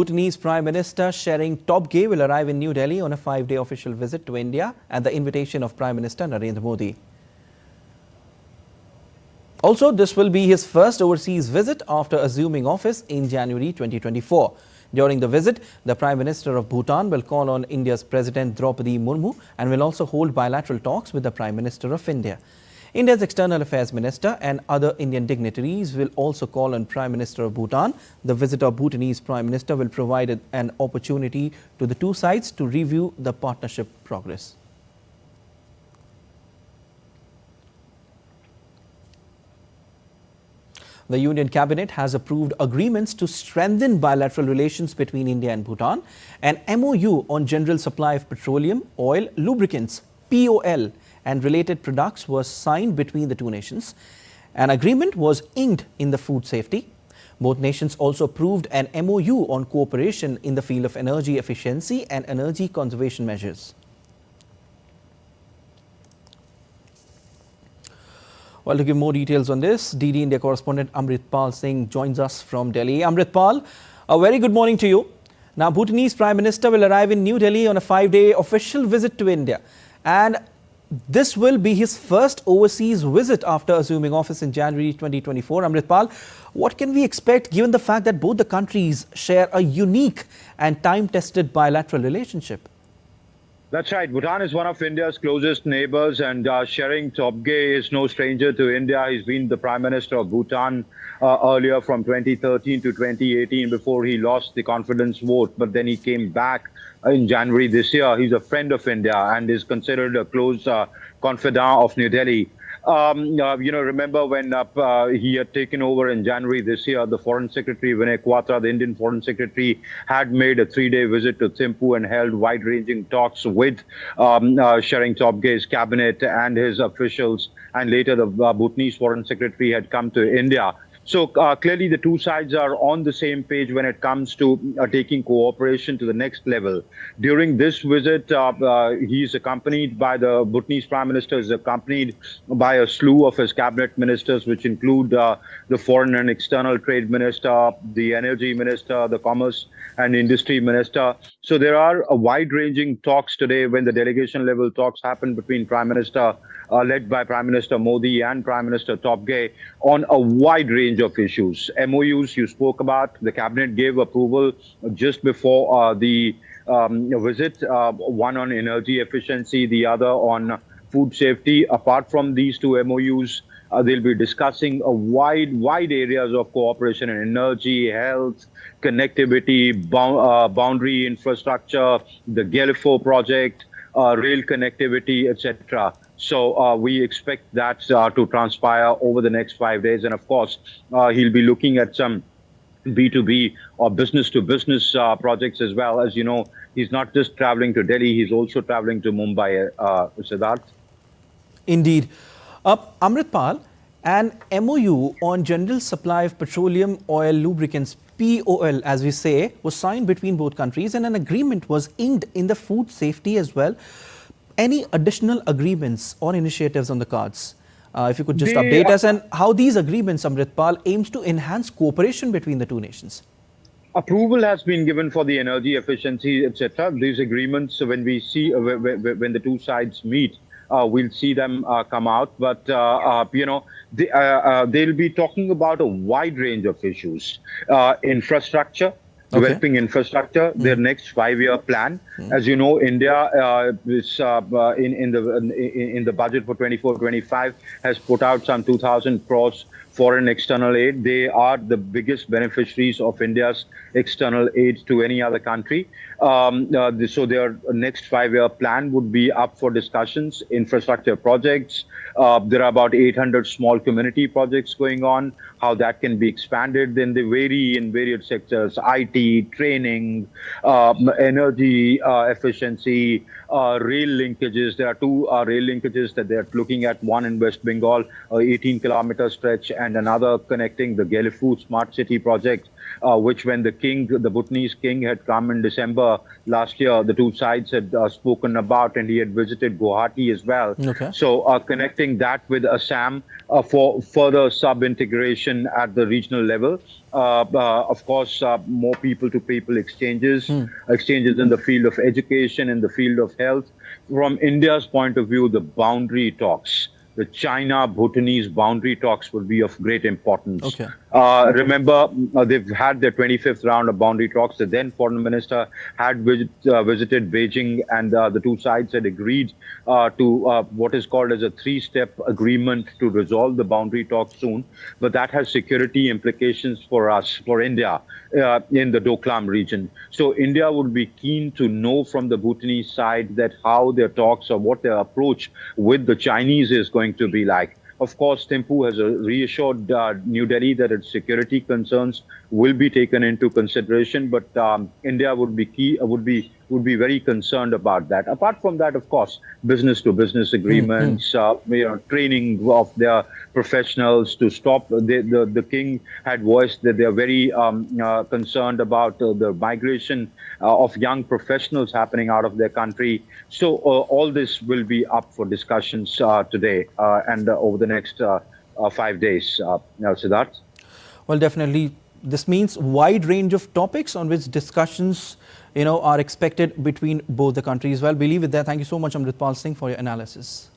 Bhutanese Prime Minister Tshering Tobgay will arrive in New Delhi on a 5-day official visit to India at the invitation of Prime Minister Narendra Modi. Also, this will be his first overseas visit after assuming office in January 2024. During the visit, the Prime Minister of Bhutan will call on India's President Draupadi Murmu and will also hold bilateral talks with the Prime Minister of India. India's External Affairs Minister and other Indian dignitaries will also call on Prime Minister of Bhutan. The visit of Bhutanese Prime Minister will provide an opportunity to the two sides to review the partnership progress. The Union Cabinet has approved agreements to strengthen bilateral relations between India and Bhutan. An MOU on general supply of petroleum, oil, lubricants, POL, and related products was signed between the two nations. An agreement was inked in the food safety. Both nations also approved an MOU on cooperation in the field of energy efficiency and energy conservation measures. Well, to give more details on this, DD India correspondent Amritpal Singh joins us from Delhi. Amritpal, a very good morning to you. Now, Bhutanese Prime Minister will arrive in New Delhi on a 5-day official visit to India. And this will be his first overseas visit after assuming office in January 2024. Amritpal, what can we expect given the fact that both the countries share a unique and time-tested bilateral relationship? That's right. Bhutan is one of India's closest neighbors, and Tshering Tobgay is no stranger to India. He's been the Prime Minister of Bhutan earlier from 2013 to 2018 before he lost the confidence vote. But then he came back in January this year. He's a friend of India and is considered a close confidant of New Delhi. Remember when he had taken over in January this year, the Foreign Secretary Vinay Quatra, the Indian Foreign Secretary, had made a 3-day visit to Thimphu and held wide-ranging talks with Tshering Tobgay's cabinet and his officials. And later, the Bhutanese Foreign Secretary had come to India. So clearly, the two sides are on the same page when it comes to taking cooperation to the next level. During this visit, he's accompanied by the Bhutanese Prime Minister, is accompanied by a slew of his cabinet ministers, which include the Foreign and External Trade Minister, the Energy Minister, the Commerce and Industry Minister. So there are wide-ranging talks today when the delegation-level talks happen between Prime Minister, led by Prime Minister Modi and Prime Minister Tobgay on a wide range of issues. MOUs you spoke about, the cabinet gave approval just before the visit, one on energy efficiency, the other on food safety. Apart from these two MOUs, they'll be discussing a wide areas of cooperation in energy, health, connectivity, boundary infrastructure, the Gelifo project, rail connectivity, etc. So we expect that to transpire over the next 5 days. And of course, he'll be looking at some B2B or business-to-business projects as well. As you know, he's not just traveling to Delhi, he's also traveling to Mumbai, Siddharth. Indeed. Amritpal, an MOU on general supply of petroleum, oil, lubricants, POL, as we say, was signed between both countries, and an agreement was inked in the food safety as well. Any additional agreements or initiatives on the cards? If you could just update us and how these agreements, Amritpal, aims to enhance cooperation between the two nations. Approval has been given for the energy efficiency, etc. These agreements, when we see when the two sides meet, we'll see them come out. But they'll be talking about a wide range of issues, infrastructure. Developing infrastructure, their next 5-year plan. As you know, India is in the budget for 24-25 has put out some 2,000 crores foreign external aid. They are the biggest beneficiaries of India's external aid to any other country. So their next 5-year plan would be up for discussions. Infrastructure projects. There are about 800 small community projects going on. How that can be expanded, then they vary in various sectors: IT, training, energy efficiency, rail linkages. There are two rail linkages that they're looking at, one in West Bengal, 18-kilometer stretch, and and another connecting the Gelifu Smart City project, which when the Bhutanese king had come in December last year, the two sides had spoken about, and he had visited Guwahati as well. Okay. So connecting that with Assam for further sub-integration at the regional level. Of course, more people-to-people exchanges, exchanges in the field of education, in the field of health. From India's point of view, the boundary talks, the China-Bhutanese boundary talks would be of great importance. Okay. Remember, they've had their 25th round of boundary talks. The then foreign minister had visited Beijing, and the two sides had agreed to what is called as a three-step agreement to resolve the boundary talks soon. But that has security implications for us, for India, in the Doklam region. So India would be keen to know from the Bhutanese side that how their talks or what their approach with the Chinese is going to be like. Of course, Thimphu has reassured New Delhi that its security concerns will be taken into consideration, but India would be very concerned about that. Apart from that, of course, business-to-business agreements, training of their professionals to stop. The king had voiced that they are very concerned about the migration of young professionals happening out of their country. So all this will be up for discussions today and over the next 5 days. Siddharth? Well, definitely. This means wide range of topics on which discussions, are expected between both the countries. Well, believe with that. Thank you so much, Amritpal Singh, for your analysis.